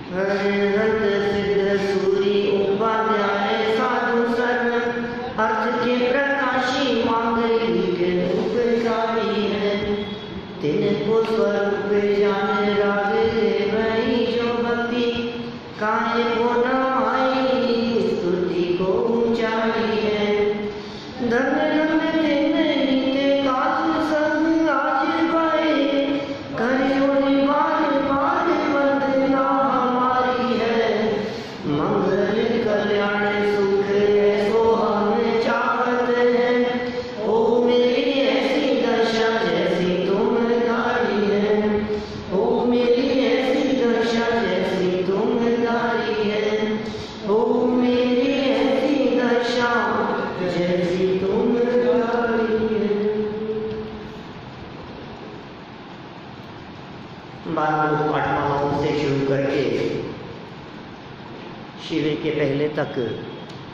हरिहत सिद्ध सूरी उपाध्याय साधु सर्व अर्थ के प्रकाशी मांगलिक उपकारी है। तिनको स्वरूप जान राग वही जो भक्ति काहे को न आई स्तुति को ऊंचाई है। धन धन दिन नीते काज सब आज पाए करियो बार बार वंदना हमारी है। मंगल कल्याण सुख ऐसो हम चाहत हैं। ओ मेरी ऐसी दशा जैसी तुम धारी है। ओ मेरी ऐसी दशा जैसी तुम धारी है। ओ मेरी ऐसी दशा जैसी तुम धारी है। 12 पाठमालाओं से शुरू करके शिविर के पहले तक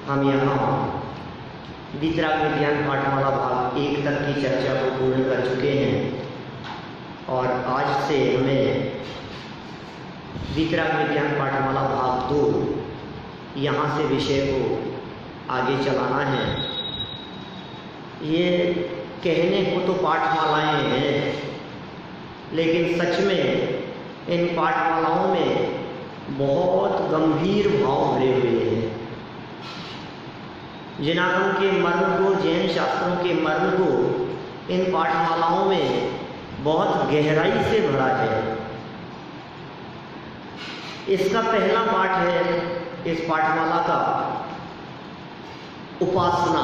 हम यहाँ वीतराग विज्ञान पाठमाला भाग 1 तक की चर्चा को पूर्ण कर चुके हैं और आज से हमें वीतराग विज्ञान पाठमाला भाग 2 यहाँ से विषय को आगे चलाना है। ये कहने को तो पाठमालाएं हैं, लेकिन सच में इन पाठमालाओं में बहुत गंभीर भाव भरे हुए हैं। जिनागम के मर्म को, जैन शास्त्रों के मर्म को इन पाठमालाओं में बहुत गहराई से भरा है। इसका पहला पाठ है इस पाठमाला का उपासना।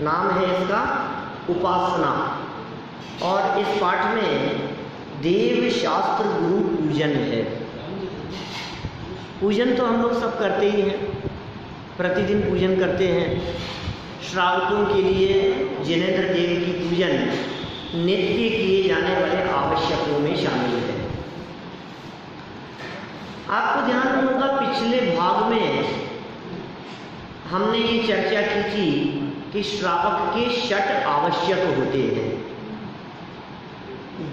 नाम है इसका उपासना। और इस पाठ में देव शास्त्र गुरु पूजन है। पूजन तो हम लोग सब करते ही हैं, प्रतिदिन पूजन करते हैं। श्रावकों के लिए जिनेंद्र देव की पूजन नित्य किए जाने वाले आवश्यकों में शामिल है। आपको ध्यान होगा पिछले भाग में हमने ये चर्चा की थी कि श्रावक के 6 आवश्यक होते हैं।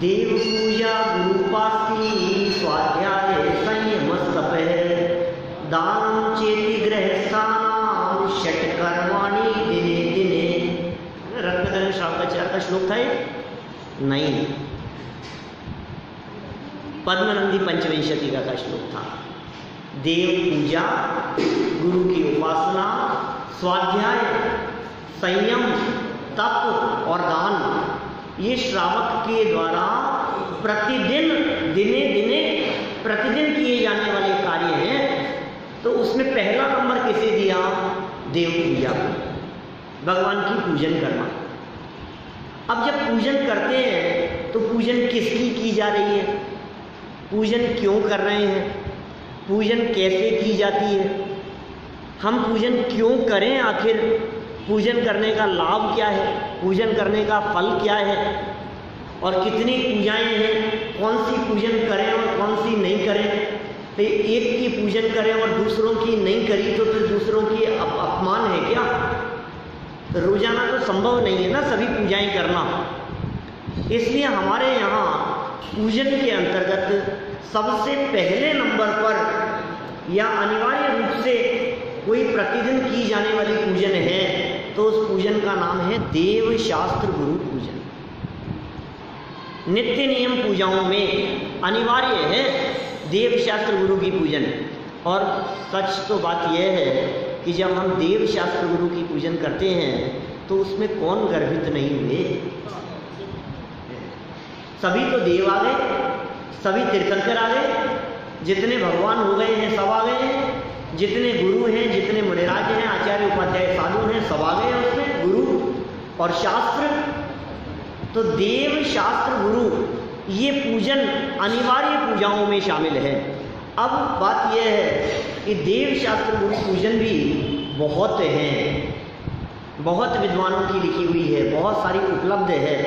देव पूजा, गुरुपासी, स्वाध्याय, संयम, तपः, दानम चेति गृहस्थानाम, षट्कर्माणि दिने दिने। रत्नकरण श्रावकाचार्य का श्लोक था ये? नहीं, पद्मनंदी पंचविंशति का श्लोक था। देव पूजा, गुरु की उपासना, स्वाध्याय, संयम, तप और दान, ये श्रावक के द्वारा प्रतिदिन दिने दिने प्रतिदिन किए जाने वाले कार्य हैं। तो उसमें पहला नंबर किसे दिया? देव पूजा, भगवान की पूजन करना। अब जब पूजन करते हैं तो पूजन किसकी की जा रही है? पूजन क्यों कर रहे हैं? पूजन कैसे की जाती है? हम पूजन क्यों करें? आखिर पूजन करने का लाभ क्या है? पूजन करने का फल क्या है? और कितनी पूजाएं हैं? कौन सी पूजन करें और कौन सी नहीं करें? तो एक की पूजन करें और दूसरों की नहीं करी तो फिर दूसरों की अपमान है क्या? तो रोजाना तो संभव नहीं है ना सभी पूजाएं करना। इसलिए हमारे यहाँ पूजन के अंतर्गत सबसे पहले नंबर पर या अनिवार्य रूप से कोई प्रतिदिन की जाने वाली पूजन है तो उस पूजन का नाम है देव शास्त्र गुरु पूजन। नित्य नियम पूजाओं में अनिवार्य है देव शास्त्र गुरु की पूजन। और सच तो बात यह है कि जब हम देव शास्त्र गुरु की पूजन करते हैं तो उसमें कौन गर्भित नहीं हुए? सभी तो देव आ गए, सभी तीर्थंकर आ गए, जितने भगवान हो गए हैं सब आ गए हैं, जितने गुरु हैं, जितने मुनिराज हैं, आचार्य उपाध्याय साधु हैं, सब आ गए हैं उसमें। गुरु और शास्त्र, तो देव शास्त्र गुरु ये पूजन अनिवार्य पूजाओं में शामिल है। अब बात यह है कि देव शास्त्र गुरु पूजन भी बहुत हैं, बहुत विद्वानों की लिखी हुई है, बहुत सारी उपलब्ध है।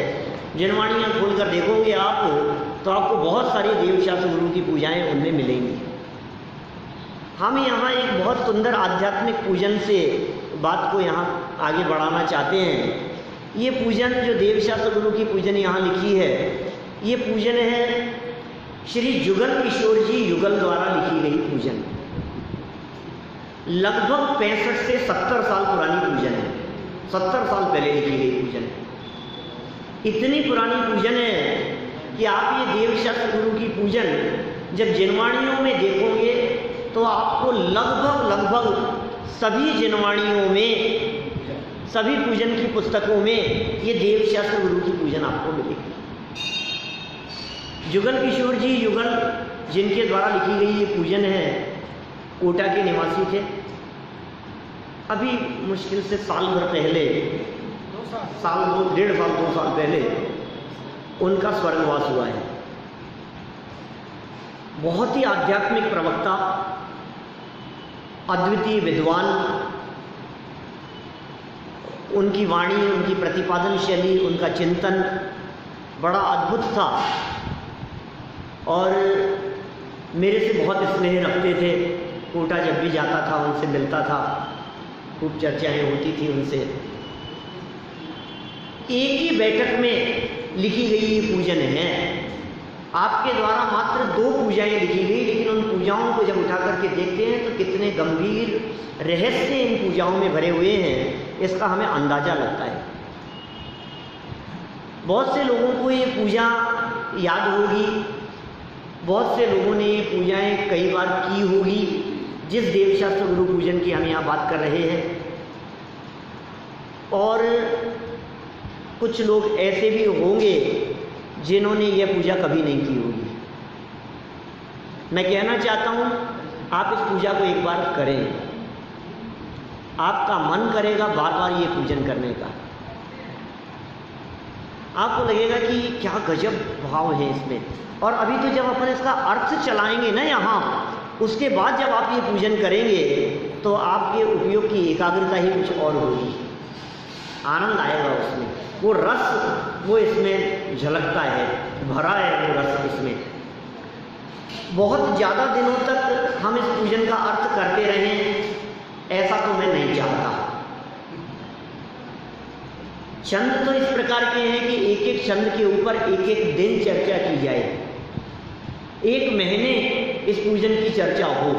जिनवाणियाँ खोलकर देखोगे आप तो आपको बहुत सारी देव शास्त्र गुरु की पूजाएं उनमें मिलेंगी। हम यहाँ एक बहुत सुंदर आध्यात्मिक पूजन से बात को यहाँ आगे बढ़ाना चाहते हैं। ये पूजन जो देव शास्त्र गुरु की पूजन यहाँ लिखी है, ये पूजन है श्री जुगल किशोर जी युगल द्वारा लिखी गई पूजन, लगभग 65 से 70 साल पुरानी पूजन है। 70 साल पहले लिखी गई पूजन, इतनी पुरानी पूजन है कि आप ये देवशस्त्र गुरु की पूजन जब जिनवाणियों में देखोगे तो आपको लगभग सभी जिनवाणियों में, सभी पूजन की पुस्तकों में ये देवशस्त्र गुरु की पूजन आपको मिलेगी। जुगल किशोर जी युगल जिनके द्वारा लिखी गई ये पूजन है, कोटा के निवासी थे। अभी मुश्किल से साल भर पहले, डेढ़ साल 2 साल पहले उनका स्वर्गवास हुआ है। बहुत ही आध्यात्मिक प्रवक्ता, अद्वितीय विद्वान, उनकी वाणी, उनकी प्रतिपादन शैली, उनका चिंतन बड़ा अद्भुत था और मेरे से बहुत स्नेह रखते थे। कोटा जब भी जाता था उनसे मिलता था, खूब चर्चाएं होती थी उनसे। एक ही बैठक में लिखी गई ये पूजन है। आपके द्वारा मात्र 2 पूजाएं लिखी गई, लेकिन उन पूजाओं को जब उठा करके देखते हैं तो कितने गंभीर रहस्य इन पूजाओं में भरे हुए हैं, इसका हमें अंदाजा लगता है। बहुत से लोगों को ये पूजा याद होगी, बहुत से लोगों ने ये पूजाएं कई बार की होगी, जिस देवशस्त्र गुरु पूजन की हम यहाँ बात कर रहे हैं। और कुछ लोग ऐसे भी होंगे जिन्होंने यह पूजा कभी नहीं की होगी। मैं कहना चाहता हूँ आप इस पूजा को एक बार करें, आपका मन करेगा बार बार ये पूजन करने का। आपको लगेगा कि क्या गजब भाव है इसमें। और अभी तो जब अपन इसका अर्थ चलाएंगे ना यहाँ, उसके बाद जब आप ये पूजन करेंगे तो आपके उपयोग की एकाग्रता ही कुछ और होगी, आनंद आएगा उसमें, वो रस वो इसमें झलकता है, भरा है वो रस इसमें। बहुत ज़्यादा दिनों तक हम इस पूजन का अर्थ करते रहें, ऐसा तो मैं नहीं चाहता। छंद तो इस प्रकार के हैं कि एक एक छंद के ऊपर एक एक दिन चर्चा की जाए, 1 महीने इस पूजन की चर्चा हो,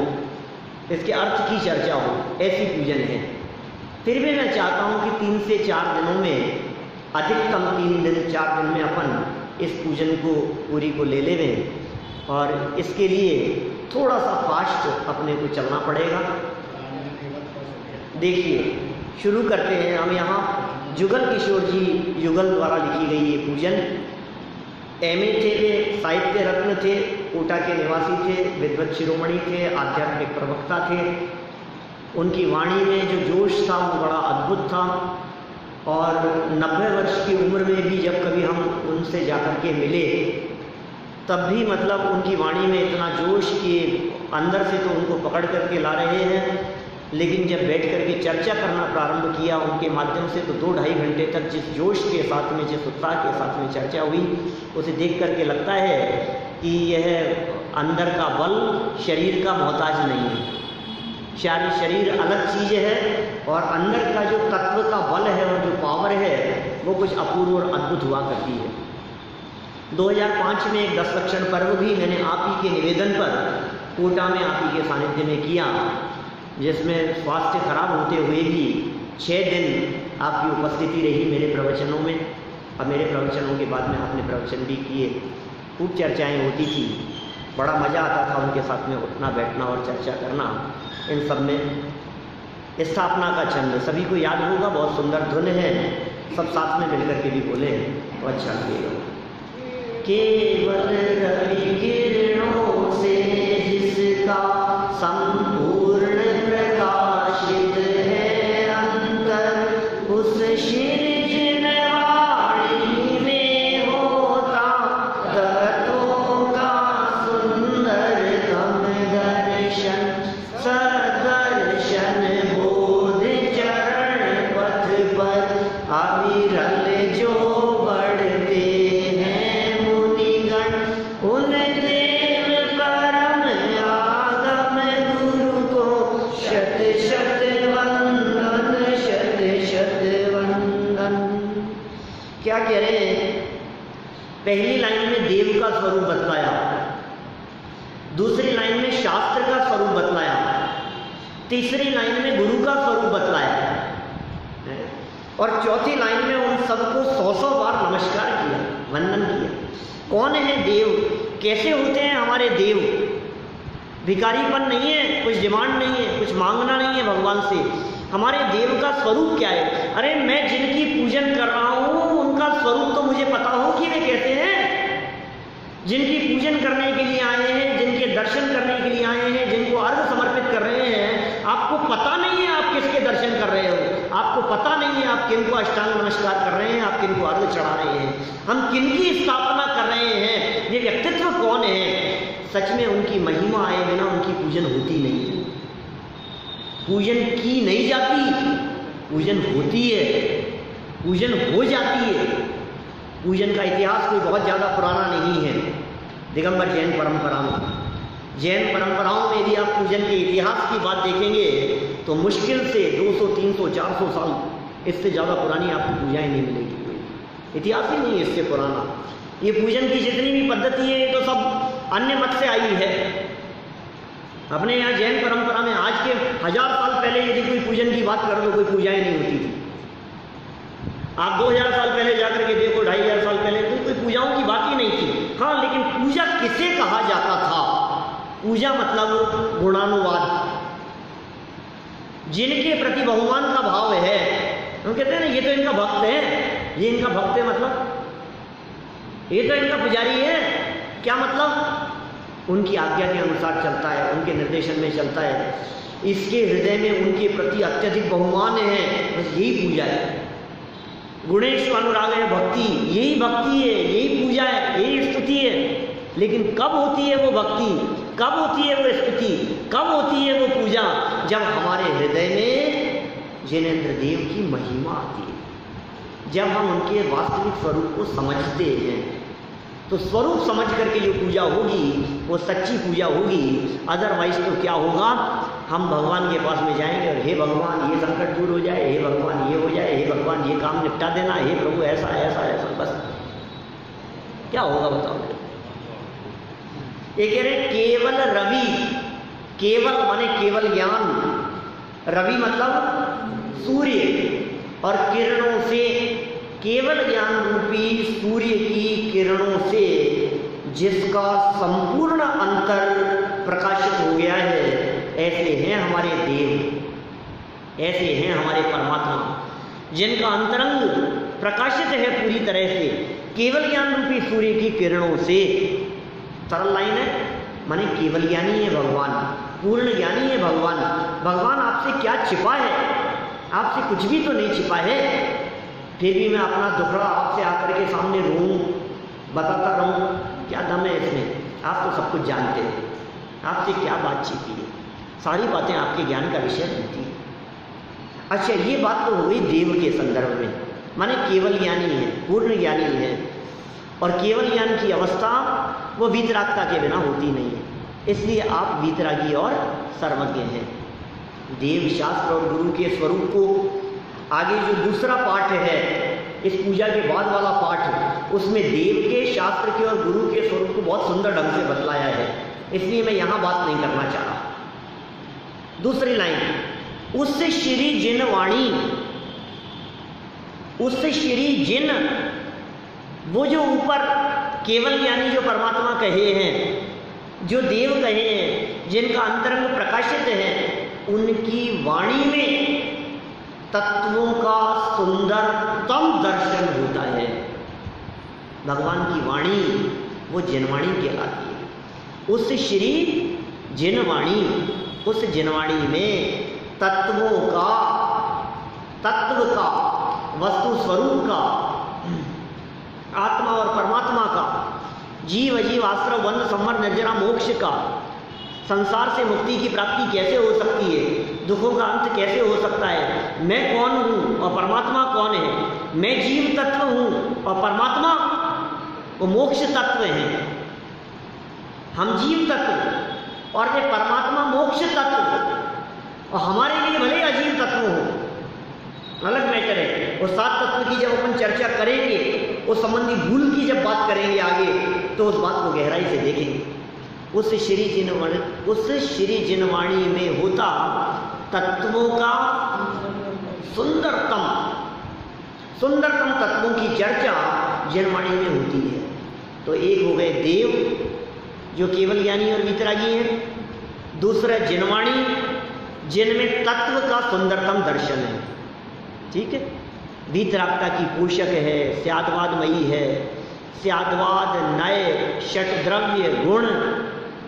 इसके अर्थ की चर्चा हो, ऐसी पूजन है। फिर भी मैं चाहता हूँ कि 3 से 4 दिनों में, अधिकतम 3 दिन 4 दिन में अपन इस पूजन को पूरी को ले लें। और इसके लिए थोड़ा सा फास्ट अपने को चलना पड़ेगा। देखिए शुरू करते हैं हम यहाँ। जुगल किशोर जी युगल द्वारा लिखी गई ये पूजन। MA थे वे, साहित्य रत्न थे, कोटा के निवासी थे, विद्वत शिरोमणि थे, आध्यात्मिक प्रवक्ता थे। उनकी वाणी में जो जोश था वो बड़ा अद्भुत था। और 90 वर्ष की उम्र में भी जब कभी हम उनसे जाकर के मिले तब भी मतलब उनकी वाणी में इतना जोश कि अंदर से तो उनको पकड़ करके ला रहे हैं, लेकिन जब बैठ करके चर्चा करना प्रारंभ किया उनके माध्यम से तो 2-2.5 घंटे तक जिस जोश के साथ में, जिस उत्साह के साथ में चर्चा हुई, उसे देख करके लगता है कि यह अंदर का बल शरीर का मोहताज नहीं है। शरीर अलग चीज़ है और अंदर का जो तत्व का बल है और जो पावर है वो कुछ अपूर्व और अद्भुत हुआ करती है। 2005 में एक 10 लक्षण पर्व भी मैंने आप ही के निवेदन पर कोटा में आप ही के सानिध्य में किया, जिसमें स्वास्थ्य खराब होते हुए भी 6 दिन आपकी उपस्थिति रही मेरे प्रवचनों में। और मेरे प्रवचनों के बाद में आपने प्रवचन भी किए, खूब चर्चाएँ होती थी, बड़ा मज़ा आता था उनके साथ में उठना बैठना और चर्चा करना। इन सब में स्थापना का छंद सभी को याद होगा, बहुत सुंदर धुन है, सब साथ में मिलकर के भी बोले तो अच्छा लगेगा। केवल रवि किरणों से जिसका संपूर्ण प्रकाशित है अंतर, उस सृजन वाणी में होता तत्वों का सुंदरतम दर्शन। सदर्शन बोध चरण पथ पर अविरल जो बढ़ते हैं मुनिगण, उन देव परम आगम गुरु को शत शत वंदन, शत शत वंदन। क्या कह रहे हैं? पहली लाइन में देव का स्वरूप बतलाया दूसरी लाइन में शास्त्र का स्वरूप बतलाया, तीसरी लाइन में गुरु का स्वरूप बतलाया, और चौथी लाइन में उन सबको 100 बार नमस्कार किया, वंदन किया। कौन है देव, कैसे होते हैं हमारे देव? भिखारीपन नहीं है, कुछ डिमांड नहीं है, कुछ मांगना नहीं है भगवान से। हमारे देव का स्वरूप क्या है? अरे मैं जिनकी पूजन कर रहा हूँ उनका स्वरूप तो मुझे पता हो कि वे कैसे हैं। जिनकी पूजन करने के लिए आए हैं, जिनके दर्शन करने के लिए आए हैं, जिनको अर्घ समर्पित कर रहे हैं, आपको पता नहीं है आप किसके दर्शन कर रहे हो, आपको पता नहीं है आप किनको अष्टांग नमस्कार कर रहे हैं, आप किनको अर्घ चढ़ा रहे हैं, हम किनकी स्थापना कर रहे हैं, ये व्यक्तित्व कौन है। सच में उनकी महिमा आए बिना उनकी पूजन होती नहीं है। पूजन की नहीं जाती, पूजन होती है, पूजन हो जाती है। पूजन का इतिहास कोई बहुत ज़्यादा पुराना नहीं है। दिगंबर जैन परंपरा में, जैन परंपराओं में यदि आप पूजन के इतिहास की बात देखेंगे तो मुश्किल से 200, 300, 400 साल इससे ज़्यादा पुरानी आपको पूजाएं नहीं मिलेगी। इतिहास ही नहीं है इससे पुराना। ये पूजन की जितनी भी पद्धति है ये तो सब अन्य मत से आई है। अपने यहाँ जैन परंपरा में आज के 1000 साल पहले यदि कोई पूजन की बात करो तो कोई पूजाएं नहीं होती थी। आप 2000 साल पहले जाकर के देखो, 2500 साल पहले कोई पूजाओं की बात ही नहीं थी। हाँ, लेकिन पूजा किसे कहा जाता था? पूजा मतलब गुणानुवाद, जिनके प्रति भगवान का भाव है। हम कहते हैं ना ये तो इनका भक्त है, ये इनका भक्त है, मतलब ये तो इनका पुजारी है। क्या मतलब? उनकी आज्ञा के अनुसार चलता है, उनके निर्देशन में चलता है, इसके हृदय में उनके प्रति अत्यधिक बहुमान है, बस यही पूजा है। गुणेश अनुराग है भक्ति, यही भक्ति है, यही पूजा है, यही स्तुति है। लेकिन कब होती है वो भक्ति, कब होती है वो स्तुति, कब होती है वो पूजा? जब हमारे हृदय में जिनेंद्र देव की महिमा आती है, जब हम उनके वास्तविक स्वरूप को समझते हैं। तो स्वरूप समझ करके जो पूजा होगी वो सच्ची पूजा होगी। अदरवाइज तो क्या होगा, हम भगवान के पास में जाएंगे और हे भगवान ये संकट दूर हो जाए, हे भगवान ये हो जाए, हे भगवान ये काम निपटा देना, हे प्रभु ऐसा ऐसा ऐसा, बस क्या होगा बताओ। ये कह रहे केवल रवि, केवल माने केवल ज्ञान, रवि मतलब सूर्य, और किरणों से, केवल ज्ञान रूपी सूर्य की किरणों से जिसका संपूर्ण अंतर प्रकाशित हो गया है, ऐसे हैं हमारे देव, ऐसे हैं हमारे परमात्मा, जिनका अंतरंग प्रकाशित है पूरी तरह से केवल ज्ञान रूपी सूर्य की किरणों से। सरल लाइन है, माने केवल ज्ञानी है भगवान, पूर्ण ज्ञानी है भगवान। भगवान आपसे क्या छिपा है? आपसे कुछ भी तो नहीं छिपा है। फिर भी मैं अपना दुखड़ा आपसे आकर के सामने रोऊं, बताता रहूं, क्या दम है इसमें? आप तो सब कुछ जानते हैं, आपसे क्या बात छिपी है? सारी बातें आपके ज्ञान का विषय होती है। अच्छा, ये बात तो हो गई देव के संदर्भ में, माने केवल ज्ञानी है, पूर्ण ज्ञानी है। और केवल ज्ञान की अवस्था वो वीतरागता के बिना होती नहीं है, इसलिए आप वीतरागी और सर्वज्ञ हैं। देव शास्त्र और गुरु के स्वरूप को आगे जो दूसरा पाठ है, इस पूजा के बाद वाला पाठ, उसमें देव के, शास्त्र के और गुरु के स्वरूप को बहुत सुंदर ढंग से बतलाया है, इसलिए मैं यहाँ बात नहीं करना चाह रहा। दूसरी लाइन, उससे श्री जिन वाणी, उससे श्री जिन, वो जो ऊपर केवल ज्ञानी जो परमात्मा कहे हैं, जो देव कहे हैं, जिनका अंतरंग प्रकाशित है, उनकी वाणी में तत्वों का सुंदरतम दर्शन होता है। भगवान की वाणी वो जिनवाणी कहलाती है। उस श्री जिनवाणी, उस जिनवाणी में तत्वों का, तत्व का, वस्तु स्वरूप का, आत्मा और परमात्मा का, जीव अजीव आश्रय वन संवर निर्जरा मोक्ष का, संसार से मुक्ति की प्राप्ति कैसे हो सकती है, दुखों का अंत कैसे हो सकता है, मैं कौन हूँ और परमात्मा कौन है, मैं जीव तत्व हूँ और परमात्मा वो मोक्ष तत्व है। हम जीव तत्व और ये परमात्मा मोक्ष तत्व, और हमारे लिए भले अजीव तत्व हो, अलग मैटर है। और 7 तत्व की जब अपन चर्चा करेंगे, उस संबंधी भूल की जब बात करेंगे आगे, तो उस बात को गहराई से देखेंगे। उस श्री जिनवाणी में होता तत्वों का सुंदरतम तत्वों की चर्चा जिनवाणी में होती है। तो एक हो गए देव जो केवल ज्ञानी और वितरागी हैं, दूसरा जिनवाणी जिनमें तत्व का सुंदरतम दर्शन है। ठीक है, वीतरागता की पोषक है, स्यादवादमयी है। स्यादवाद नय षटद्रव्य गुण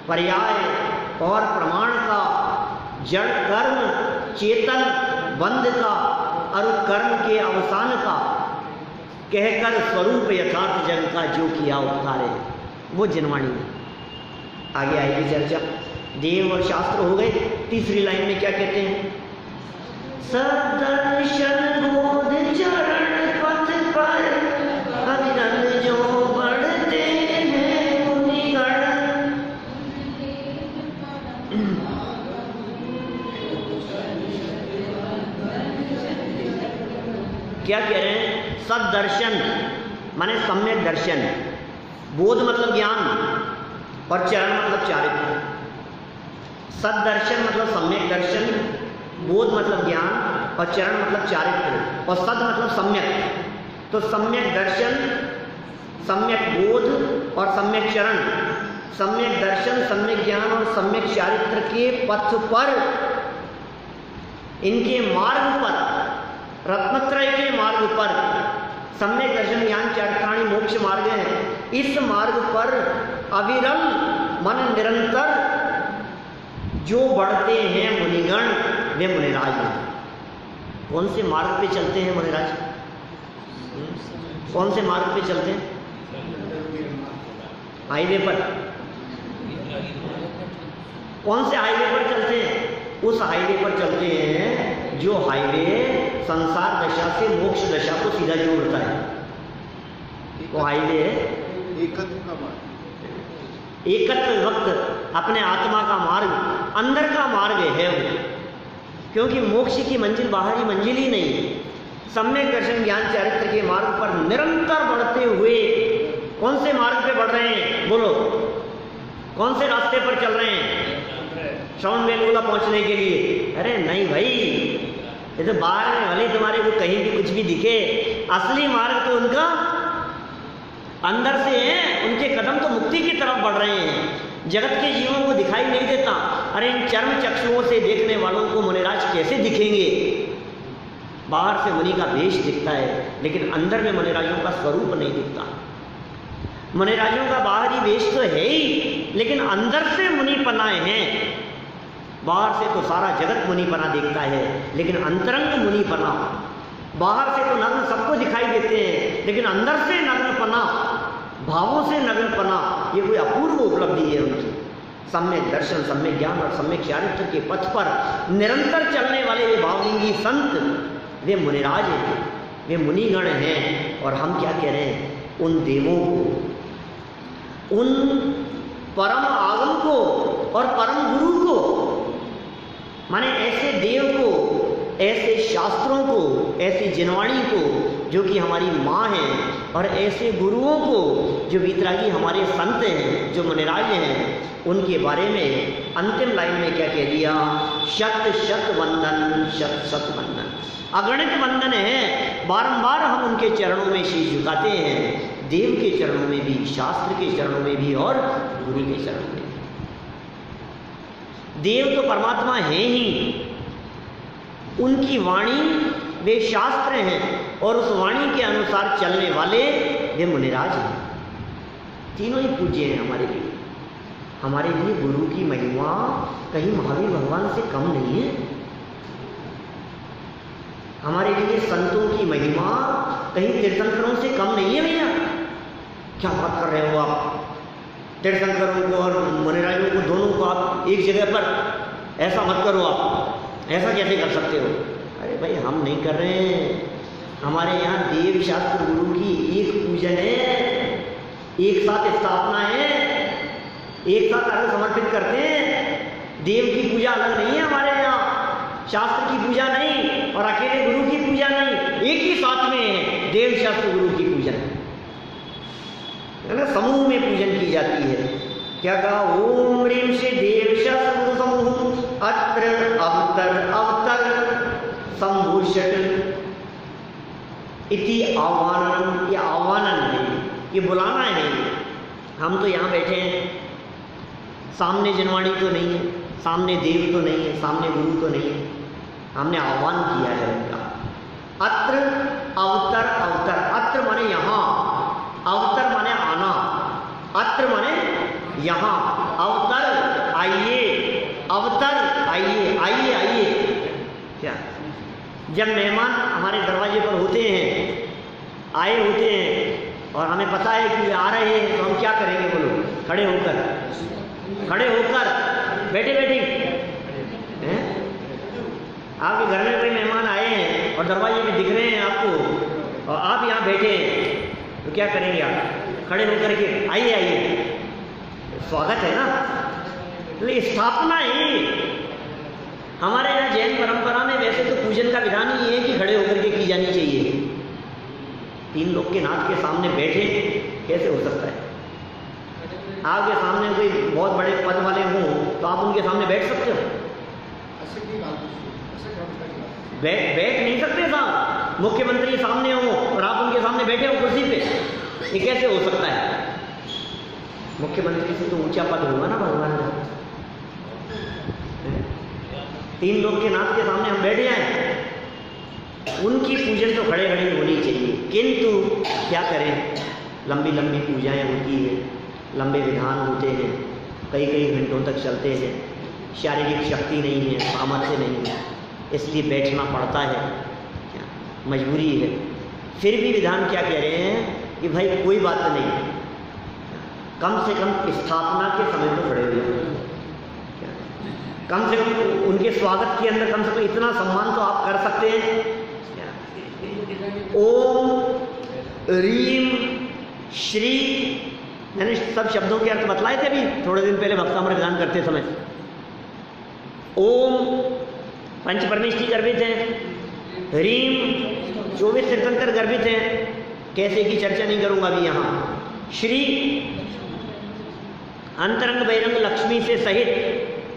पर्याय और प्रमाण का, जड़ कर्म चेतन बंध का और कर्म के अवसान का कहकर स्वरूप यथार्थ जग का जो किया उपकार है, वो जिनवाणी में। आगे आएगी चर्चा। देव और शास्त्र हो गए। तीसरी लाइन में क्या कहते हैं? सदर्शन बोध चरण पथ पर अविरल जो बढ़ते हैं मुनिगण। क्या कह रहे हैं? सदर्शन माने सम्यक दर्शन, बोध मतलब ज्ञान और चरण मतलब चारित्र। सदर्शन मतलब सम्यक दर्शन, बोध मतलब ज्ञान और चरण मतलब चारित्र, और सद मतलब सम्यक। तो सम्यक दर्शन, सम्यक बोध और सम्यक चरण, सम्यक दर्शन, सम्यक ज्ञान और सम्यक चारित्र के पथ पर, इनके मार्ग पर, रत्नत्रय के मार्ग पर, सम्यक दर्शन ज्ञान चारित्राणि मोक्ष मार्ग है। इस मार्ग पर अविरल मन निरंतर जो बढ़ते हैं मुनिगण, वे मुनिराज हैं। कौन से मार्ग पे चलते हैं मुनिराज? कौन से मार्ग पे चलते हैं? हाईवे पर। कौन से हाईवे पर चलते हैं? उस हाईवे पर चलते हैं जो हाईवे संसार दशा से मोक्ष दशा को सीधा जोड़ता है। वो हाईवे एकत्र वक्त अपने आत्मा का मार्ग, अंदर का मार्ग है वो, क्योंकि मोक्ष की मंजिल बाहरी मंजिल ही नहीं है। सम्यक दर्शन ज्ञान चारित्र के मार्ग पर निरंतर बढ़ते हुए, कौन से मार्ग पे बढ़ रहे हैं? बोलो, कौन से रास्ते पर चल रहे हैं? श्रवण बेलगोला पहुंचने के लिए? अरे नहीं भाई, ये तो बाहर में भले तुम्हारे को कहीं भी कुछ भी दिखे, असली मार्ग तो उनका अंदर से है। उनके कदम तो मुक्ति की तरफ बढ़ रहे हैं, जगत के जीवों को दिखाई नहीं देता। अरे इन चर्म चक्षुओं से देखने वालों को मुनिराज कैसे दिखेंगे? बाहर से मुनि का वेश दिखता है, लेकिन अंदर में मुनिराजों का स्वरूप नहीं दिखता। मुनिराजों का बाहरी वेश तो है ही, लेकिन अंदर से मुनिपना है। बाहर से तो सारा जगत मुनिपना दिखता है, लेकिन अंतरंग मुनिपना, बाहर से तो नग्न सबको दिखाई देते हैं, लेकिन अंदर से नग्नपना, भावों से नग्नपना, ये कोई अपूर्व उपलब्धि है उनकी। सम्यक दर्शन, सम्यक ज्ञान और सम्यक चारित्र के पथ पर निरंतर चलने वाले वे भावलिंगी संत, वे मुनिराज हैं, वे मुनिगण हैं। और हम क्या कह रहे हैं? उन देवों को, उन परम आगम को और परम गुरु को, माने ऐसे देव को, ऐसे शास्त्रों को, ऐसी जिनवाणी को जो कि हमारी माँ है, और ऐसे गुरुओं को जो वीतरागी हमारे संत हैं, जो मुनिराज हैं, उनके बारे में अंतिम लाइन में क्या कह दिया? शत शत वंदन, शत शत वंदन, अगणित वंदन है। बारंबार हम उनके चरणों में शीश झुकाते हैं, देव के चरणों में भी, शास्त्र के चरणों में भी और गुरु के चरणों में भी। देव तो परमात्मा है ही, उनकी वाणी वे शास्त्र हैं, और उस वाणी के अनुसार चलने वाले वे मुनिराज हैं। तीनों ही पूज्य हैं हमारे लिए। हमारे लिए गुरु की महिमा कहीं महावीर भगवान से कम नहीं है। हमारे लिए संतों की महिमा कहीं तीर्थंकरों से कम नहीं है। भैया क्या बात कर रहे हो आप? तीर्थंकरों को और मुनिराजों को दोनों को आप एक जगह पर, ऐसा मत करो आप, ऐसा कैसे कर सकते हो? अरे भाई हम नहीं कर रहे हैं। हमारे यहाँ देव शास्त्र गुरु की एक पूजन है, एक साथ स्थापना है, एक साथ अर्घ समर्पित करते हैं। देव की पूजा अलग नहीं है हमारे यहाँ, शास्त्र की पूजा नहीं और अकेले गुरु की पूजा नहीं, एक ही साथ में है देव शास्त्र गुरु की पूजन, है ना? समूह में पूजन की जाती है। क्या कहा? ओम ह्रीं श्री देवशस्त्र समूह अत्र अवतर अवतर संभूषण इति आह्वानम। ये आह्वानन है, ये बुलाना है। हम तो यहाँ बैठे हैं, सामने जनवाणी तो नहीं है, सामने देव तो नहीं है, सामने गुरु तो नहीं है, हमने आह्वान किया है उनका। अत्र अवतर अवतर, अत्र माने यहाँ, अवतर माने आना, अत्र माने यहाँ, अवतर आइए, अवतर आइए, आइए आइए। क्या जब मेहमान हमारे दरवाजे पर होते हैं, आए होते हैं और हमें पता है कि आ रहे हैं, तो हम क्या करेंगे? बोलो, खड़े होकर, खड़े होकर, बैठे बैठे हैं। आपके घर में कोई मेहमान आए हैं और दरवाजे में दिख रहे हैं आपको और आप यहाँ बैठे हैं, तो क्या करेंगे आप? खड़े होकर के आइए आइए, स्वागत है ना। तो स्थापना ही हमारे यहाँ जैन परंपरा में वैसे तो पूजन का विधान ही है कि खड़े होकर के की जानी चाहिए। तीन लोग के नाथ के सामने बैठे कैसे हो सकता है? आपके सामने कोई बहुत बड़े पद वाले हों तो आप उनके सामने बैठ सकते हो? बैठ नहीं सकते साहब। मुख्यमंत्री सामने हो और आप उनके सामने बैठे हो कुर्सी पे, ये कैसे हो सकता है? मुख्यमंत्री से तो ऊंचा पद होगा ना भगवान का। तीन लोग के नाथ के सामने हम बैठ जाएं, उनकी पूजन तो खड़े खड़े होनी चाहिए। किंतु क्या करें, लंबी लंबी पूजाएं होती हैं, लंबे विधान होते हैं, कई कई घंटों तक चलते हैं, शारीरिक शक्ति नहीं है, सामर्थ्य नहीं है, इसलिए बैठना पड़ता है, क्या मजबूरी है। फिर भी विधान क्या कह रहे हैं कि भाई कोई बात नहीं, कम से कम स्थापना के समय तो खड़े हुए, कम से कम उनके स्वागत के अंदर कम से कम इतना सम्मान तो आप कर सकते हैं। ओम ह्रीं श्री, मैंने सब शब्दों के अर्थ बतलाए थे अभी थोड़े दिन पहले भक्तामृत गान करते समय। ओम पंच परमेष्ठी गर्भित हैं, ह्रीं 24 तीर्थंकर गर्भित हैं, कैसे की चर्चा नहीं करूंगा अभी यहाँ। श्री अंतरंग बहिरंग लक्ष्मी से सहित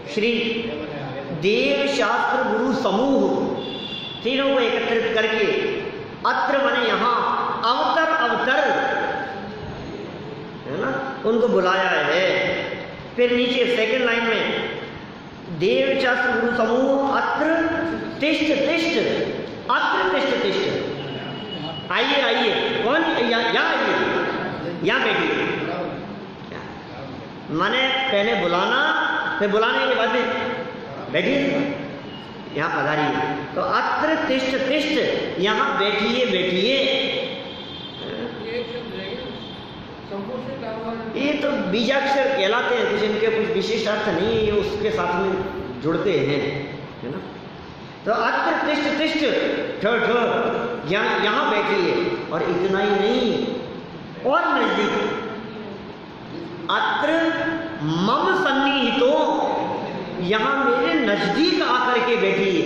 श्री देव शास्त्र गुरु समूह, तीनों को एकत्रित करके अत्र माने यहाँ, अवतर अवतर है ना, उनको बुलाया है। फिर नीचे सेकंड लाइन में देव शास्त्र गुरु समूह अत्र तिष्ठ तिष्ठ, अत्र तिष्ठ तिष्ठ, आइए आइए। कौन? यहाँ आइए, यहाँ बैठिए। माने पहले बुलाना, फिर बुलाने के बाद में बैठिए, यहाँ पधारिए। तो अत्र तिष्ठ तिष्ठ, यहाँ बैठिए बैठिए। ये तो बीजाक्षर कहलाते हैं, कुछ इनके कुछ विशेष अर्थ नहीं है, ये उसके साथ में जुड़ते हैं, है ना। तो अत्र तिष्ठ तिष्ठ, ठहर यहाँ बैठिए। और इतना ही नहीं, और नजदीक, अत्र मम सन्निहितो, यहाँ मेरे नजदीक आकर के बैठिए।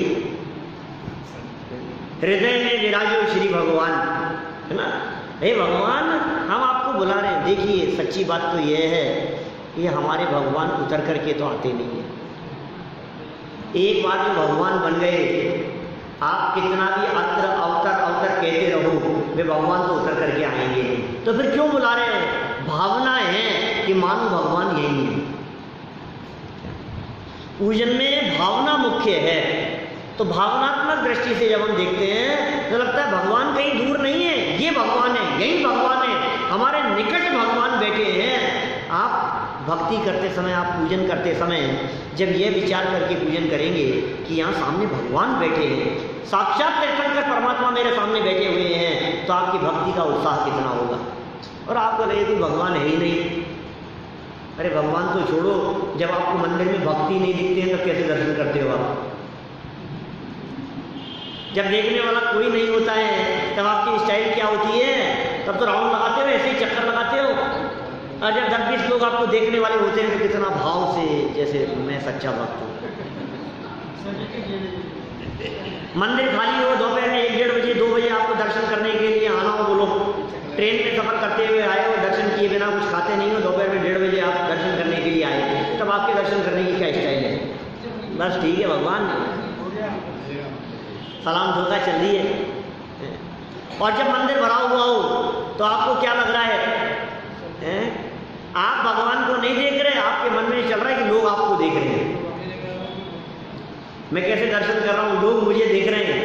हृदय में विराजो श्री भगवान, है ना। हे भगवान, हम आपको बुला रहे हैं। देखिए सच्ची बात तो यह है कि हमारे भगवान उतर करके तो आते नहीं है। एक बार जो भगवान बन गए, आप कितना भी अत्र अवतर अवतर कहते रहो, वे भगवान तो उतर करके आएंगे। तो फिर क्यों बुला रहे हो? भावना है कि मानो भगवान यही है। पूजन में भावना मुख्य है। तो भावनात्मक दृष्टि से जब हम देखते हैं तो लगता है भगवान कहीं दूर नहीं है, ये भगवान है, यही भगवान है, हमारे निकट भगवान बैठे हैं। आप भक्ति करते समय, आप पूजन करते समय जब ये विचार करके पूजन करेंगे कि यहाँ सामने भगवान बैठे हैं, साक्षात तीर्थंकर परमात्मा मेरे सामने बैठे हुए हैं, तो आपकी भक्ति का उत्साह कितना होगा। और आपको लगे कि भगवान है ही नहीं। अरे भगवान तो छोड़ो, जब आपको मंदिर में भक्ति नहीं दिखती है तो कैसे दर्शन करते हो आप? जब देखने वाला कोई नहीं होता है तब आपकी स्टाइल क्या होती है? तब तो राउंड लगाते हो, ऐसे ही चक्कर लगाते हो। और जब 10-20 लोग आपको देखने वाले होते हैं तो कितना भाव से, जैसे मैं सच्चा भक्त हूँ। मंदिर खाली हो, दोपहर में 1-1:30 बजे 2 बजे आपको दर्शन करने के लिए आना हो, बोलो ट्रेन में सफ़र करते हुए आए हो, दर्शन किए बिना कुछ खाते नहीं हो, दोपहर में 1:30 बजे आप दर्शन करने के लिए आए, तब आपके दर्शन करने की क्या स्टाइल है? बस ठीक है भगवान, सलाम धोखा चल रही है। और जब मंदिर भरा हुआ हो तो आपको क्या लग रहा है? आप भगवान को नहीं देख रहे, आपके मन में चल रहा है कि लोग आपको देख रहे हैं, मैं कैसे दर्शन कर रहा हूँ, लोग मुझे देख रहे हैं।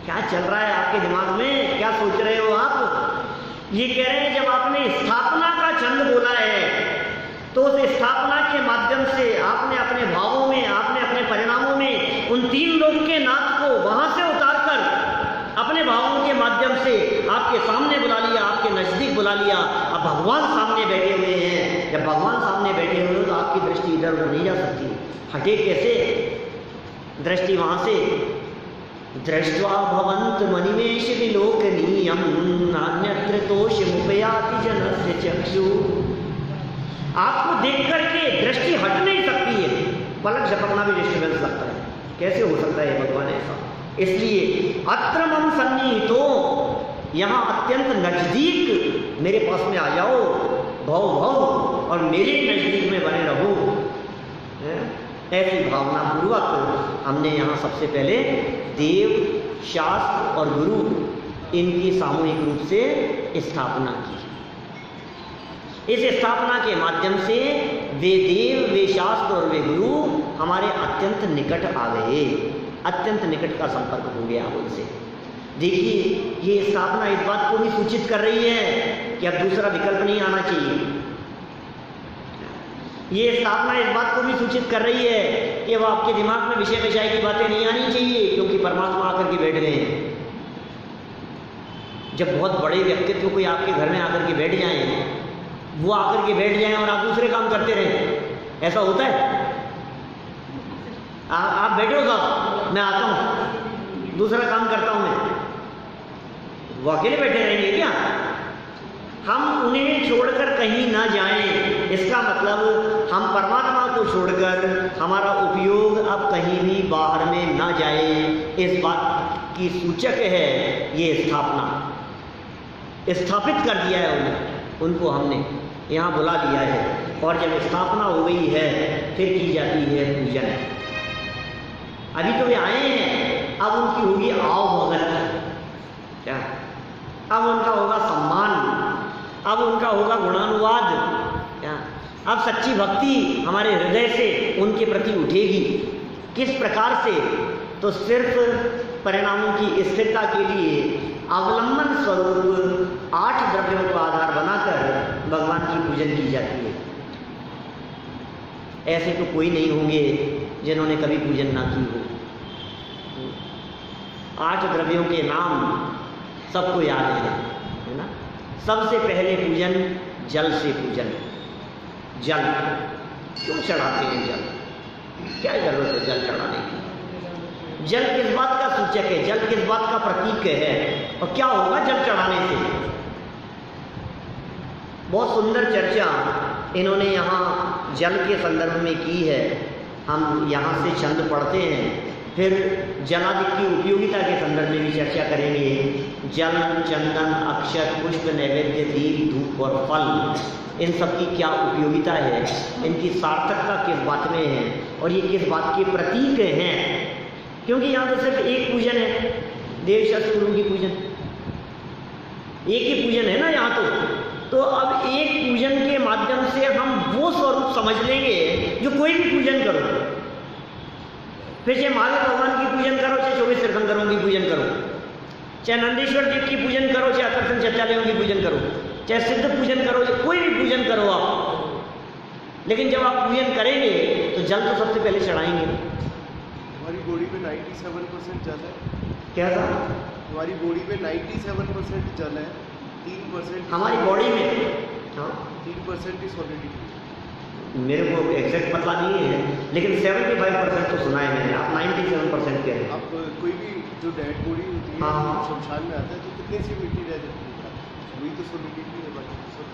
क्या चल रहा है आपके दिमाग में, क्या सोच रहे हो आप? ये कह रहे हैं जब आपने स्थापना का छंद बोला है तो उस स्थापना के माध्यम से आपने अपने भावों में, आपने अपने परिणामों में उन 3 लोक के नाथ को वहां से उतारकर अपने भावों के माध्यम से आपके सामने बुला लिया, आपके नजदीक बुला लिया। अब भगवान सामने बैठे हुए हैं, जब भगवान सामने बैठे हुए हो तो आपकी दृष्टि इधर उधर नहीं जा सकती, हटे कैसे दृष्टि वहां से? दृष्ट्वा भवन्त मनिमेष विलोकनीयं नान्यत्र तोषमुपयाति जनस्य चक्षु। आपको देख करके दृष्टि हट नहीं सकती है, पलक झपकना भी डिस्टर्बेंस लगता है, कैसे हो सकता है भगवान ऐसा? इसलिए अत्र मम सन्निहितो, यहाँ अत्यंत नजदीक मेरे पास में आ जाओ, भव भव, और मेरे नजदीक में बने रहो। ऐसी भावना पूर्वक हमने यहाँ सबसे पहले देव, शास्त्र और गुरु इनकी सामूहिक रूप से स्थापना की। इस स्थापना के माध्यम से वे देव, वे शास्त्र और वे गुरु हमारे अत्यंत निकट आ गए, अत्यंत निकट का संपर्क हो गया उनसे। देखिए, ये स्थापना इस बात को भी सूचित कर रही है कि अब दूसरा विकल्प नहीं आना चाहिए। ये स्थापना इस बात को भी सूचित कर रही है कि वह आपके दिमाग में विषय विषय की बातें नहीं आनी चाहिए, क्योंकि परमात्मा आकर के बैठ गए हैं। जब बहुत बड़े व्यक्तित्व कोई आपके घर में आकर के बैठ जाएं, वो आकर के बैठ जाएं और आप दूसरे काम करते रहें, ऐसा होता है? आप बैठो साहब, मैं आता हूँ, दूसरा काम करता हूँ मैं, वो अकेले बैठे रहेंगे क्या? हम उन्हें छोड़कर कहीं ना जाएं, इसका मतलब हम परमात्मा को छोड़कर हमारा उपयोग अब कहीं भी बाहर में ना जाए, इस बात की सूचक है ये स्थापना। स्थापित कर दिया है उनको हमने यहाँ बुला लिया है, और जब स्थापना हो गई है फिर की जाती है पूजन। अभी तो वे आए हैं, अब उनकी होगी आओ भगत, क्या? अब उनका होगा सम्मान, अब उनका होगा गुणानुवाद, क्या? अब सच्ची भक्ति हमारे हृदय से उनके प्रति उठेगी। किस प्रकार से? तो सिर्फ परिणामों की स्थिरता के लिए अवलंबन स्वरूप 8 द्रव्यों को आधार बनाकर भगवान की पूजन की जाती है। ऐसे तो कोई नहीं होंगे जिन्होंने कभी पूजन ना की हो। 8 द्रव्यों के नाम सबको याद है ना? सबसे पहले पूजन जल से पूजन। जल क्यों चढ़ाते हैं? जल क्या जरूरत है जल चढ़ाने की? जल किस बात का सूचक है? जल किस बात का प्रतीक है? और क्या होगा जल चढ़ाने से? बहुत सुंदर चर्चा इन्होंने यहाँ जल के संदर्भ में की है। हम यहाँ से छंद पढ़ते हैं, फिर जलादि की उपयोगिता के संदर्भ में भी चर्चा करेंगे। जल, चंदन, अक्षत, पुष्प, नैवेद्य, दीप, धूप और फल, इन सब की क्या उपयोगिता है, इनकी सार्थकता किस बात में है और ये किस बात के प्रतीक हैं। क्योंकि यहाँ तो सिर्फ एक पूजन है, देव शास्त्र गुरु की पूजन, एक ही पूजन है ना यहाँ तो अब एक पूजन के माध्यम से हम वो स्वरूप समझ लेंगे जो कोई भी पूजन करो, फिर चाहे महावीर भगवान की पूजन करो, चाहे 24 तीर्थंकरों की पूजन करो, चाहे नंदीश्वर जी की पूजन करो, चाहे आकर्षण चचालयों की पूजन करो, चाहे सिद्ध पूजन करो, चाहे कोई भी पूजन करो आप, लेकिन जब आप पूजन करेंगे तो जल तो सबसे पहले चढ़ाएंगे। हमारी बॉडी पे 97% जल है। क्या था? हमारी बॉडी पे 97% जल है, 3% हमारी बॉडी में, हाँ 3% की सॉलिडिटी। मेरे को एग्जैक्ट पता नहीं है, लेकिन 75% तो सुना है मैंने। आप 97% कह रहे हैं। आप कोई भी जो डेड बॉडी होती है, हाँ, शमशान में आता है तो कितने सी मिट्टी रह जाती है? वही तो सॉलिडिटी है बाकी सब।